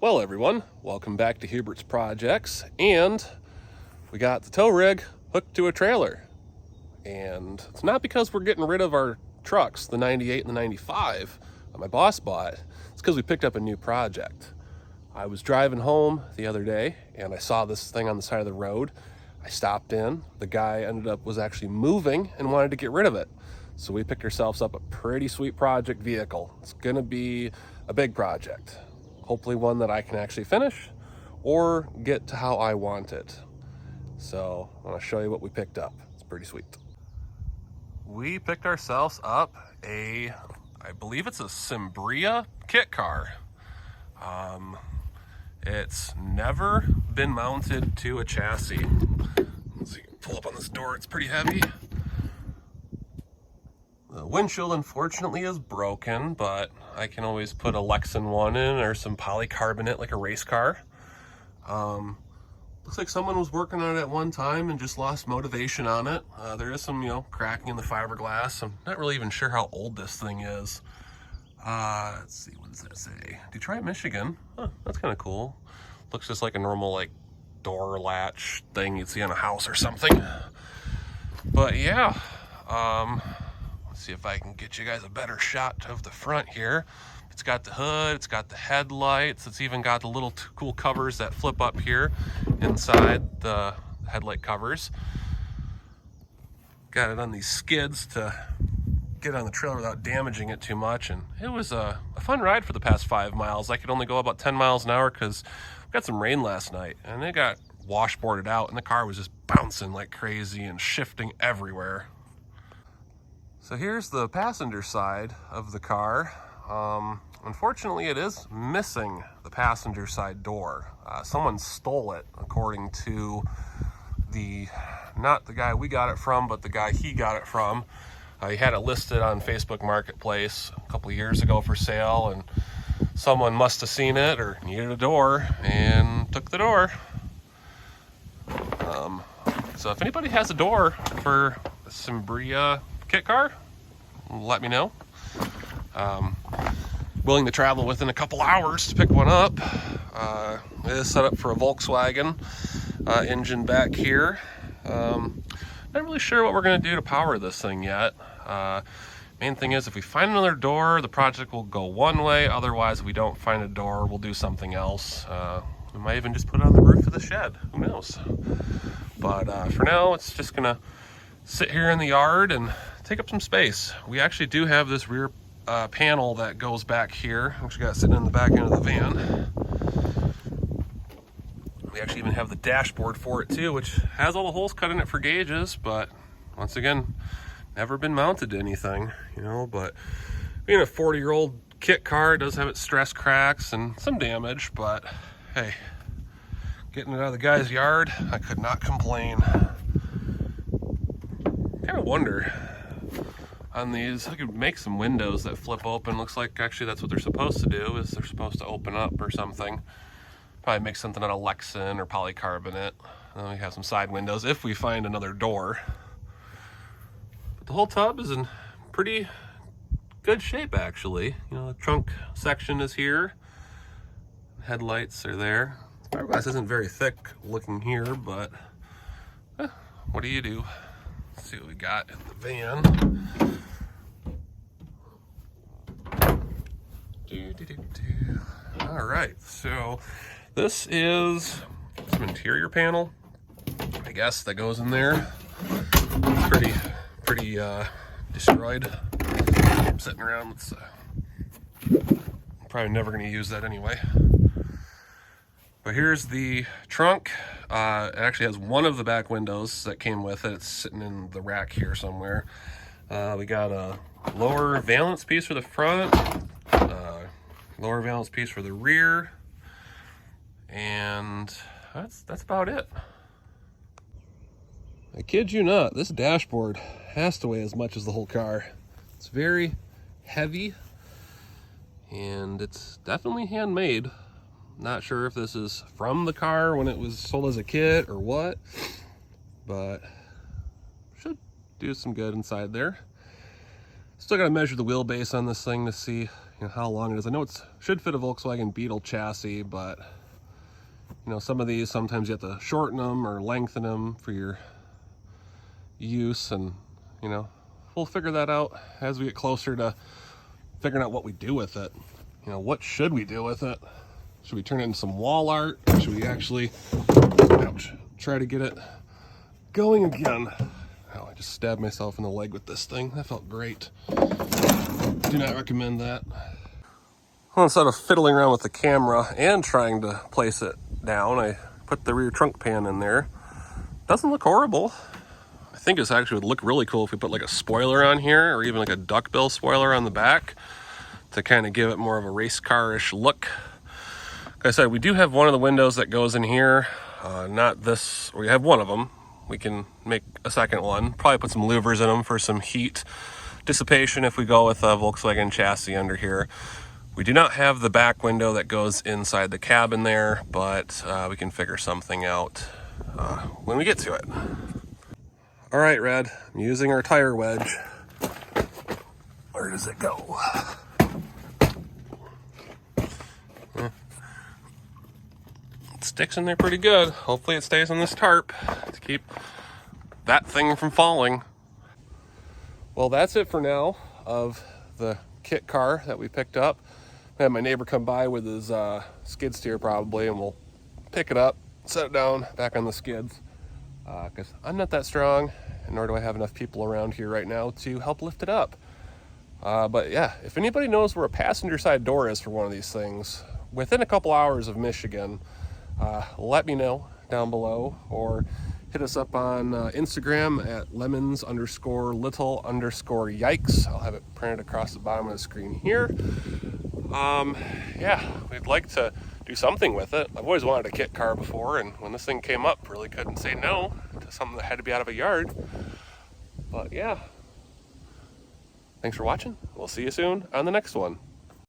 Well, everyone, welcome back to Hubert's Projects, and we got the tow rig hooked to a trailer. And it's not because we're getting rid of our trucks, the 98 and the 95 that my boss bought. It's because we picked up a new project. I was driving home the other day, and I saw this thing on the side of the road. I stopped in. The guy was actually moving and wanted to get rid of it. So we picked ourselves up a pretty sweet project vehicle. It's going to be a big project. Hopefully one that I can actually finish or get to how I want it. So I want to show you what we picked up. It's pretty sweet. We picked ourselves up I believe it's a Simbria Kit car. It's never been mounted to a chassis. Let's see, you can pull up on this door, it's pretty heavy. The windshield unfortunately is broken, but I can always put a Lexan one in or some polycarbonate like a race car. Looks like someone was working on it at one time and just lost motivation on it. There is some, cracking in the fiberglass. I'm not really even sure how old this thing is. Let's see, what does that say? Detroit, Michigan. Huh, that's kind of cool. Looks just like a normal door latch thing you'd see on a house or something. But yeah, let's see if I can get you guys a better shot of the front here. It's got the hood, it's got the headlights, it's even got the little cool covers that flip up here inside the headlight covers. Got it on these skids to get on the trailer without damaging it too much, and it was a fun ride for the past 5 miles. I could only go about 10 miles an hour because we got some rain last night, and it got washboarded out, and the car was just bouncing like crazy and shifting everywhere. So here's the passenger side of the car. Unfortunately, it is missing the passenger side door. Someone stole it, according to not the guy we got it from, but the guy he got it from. He had it listed on Facebook Marketplace a couple of years ago for sale, and someone must have seen it or needed a door and took the door. So if anybody has a door for the Simbria Kit car, let me know. Willing to travel within a couple hours to pick one up. It is set up for a Volkswagen engine back here. Not really sure what we're going to do to power this thing yet. Main thing is, if we find another door, the project will go one way. Otherwise, if we don't find a door, we'll do something else. We might even just put it on the roof of the shed. Who knows? But for now, it's just going to sit here in the yard and take up some space. We actually do have this rear panel that goes back here, which we got sitting in the back end of the van. We actually even have the dashboard for it too, which has all the holes cut in it for gauges, but once again, never been mounted to anything, but being a 40-year-old kit car, it does have its stress cracks and some damage, but hey, getting it out of the guy's yard, I could not complain. Kind of wonder on these, I could make some windows that flip open. Looks like actually that's what they're supposed to do, is they're supposed to open up or something. Probably make something out of Lexan or polycarbonate. And then we have some side windows if we find another door. But the whole tub is in pretty good shape actually. The trunk section is here. Headlights are there. The fiberglass isn't very thick looking here, but what do you do? Let's see what we got in the van. All right, so this is some interior panel, I guess, that goes in there. Pretty destroyed. I'm sitting around. Probably never going to use that anyway. But here's the trunk. It actually has one of the back windows that came with it. It's sitting in the rack here somewhere. We got a lower valance piece for the front, lower valance piece for the rear, and that's about it. I kid you not, this dashboard has to weigh as much as the whole car. It's very heavy, and it's definitely handmade. Not sure if this is from the car when it was sold as a kit or what, but should do some good inside there. Still got to measure the wheelbase on this thing to see, you know, how long it is. I know it should fit a Volkswagen Beetle chassis, but you know, some of these, sometimes you have to shorten them or lengthen them for your use, and you know, we'll figure that out as we get closer to figuring out what we do with it. You know, what should we do with it? Should we turn it into some wall art? Or should we actually, ouch, try to get it going again? Oh, I just stabbed myself in the leg with this thing. That felt great. Do not recommend that. Well, instead of fiddling around with the camera and trying to place it down, I put the rear trunk pan in there. Doesn't look horrible. I think this actually would look really cool if we put like a spoiler on here, or even like a duckbill spoiler on the back to kind of give it more of a race car-ish look. Like I said, we do have one of the windows that goes in here. Not this, we have one of them. We can make a second one. Probably put some louvers in them for some heat dissipation if we go with a Volkswagen chassis under here. We do not have the back window that goes inside the cabin there, but we can figure something out when we get to it. All right, Red, I'm using our tire wedge. Where does it go? It sticks in there pretty good. Hopefully it stays on this tarp to keep that thing from falling. Well, that's it for now of the Kit car that we picked up. I had my neighbor come by with his skid steer probably, and we'll pick it up, set it down back on the skids, because I'm not that strong, and nor do I have enough people around here right now to help lift it up. But yeah, if anybody knows where a passenger side door is for one of these things, within a couple hours of Michigan, let me know down below, or hit us up on Instagram at lemons_little_yikes. I'll have it printed across the bottom of the screen here. Yeah, we'd like to do something with it. I've always wanted a Kit car before, and when this thing came up, really couldn't say no to something that had to be out of a yard. But yeah, thanks for watching. We'll see you soon on the next one.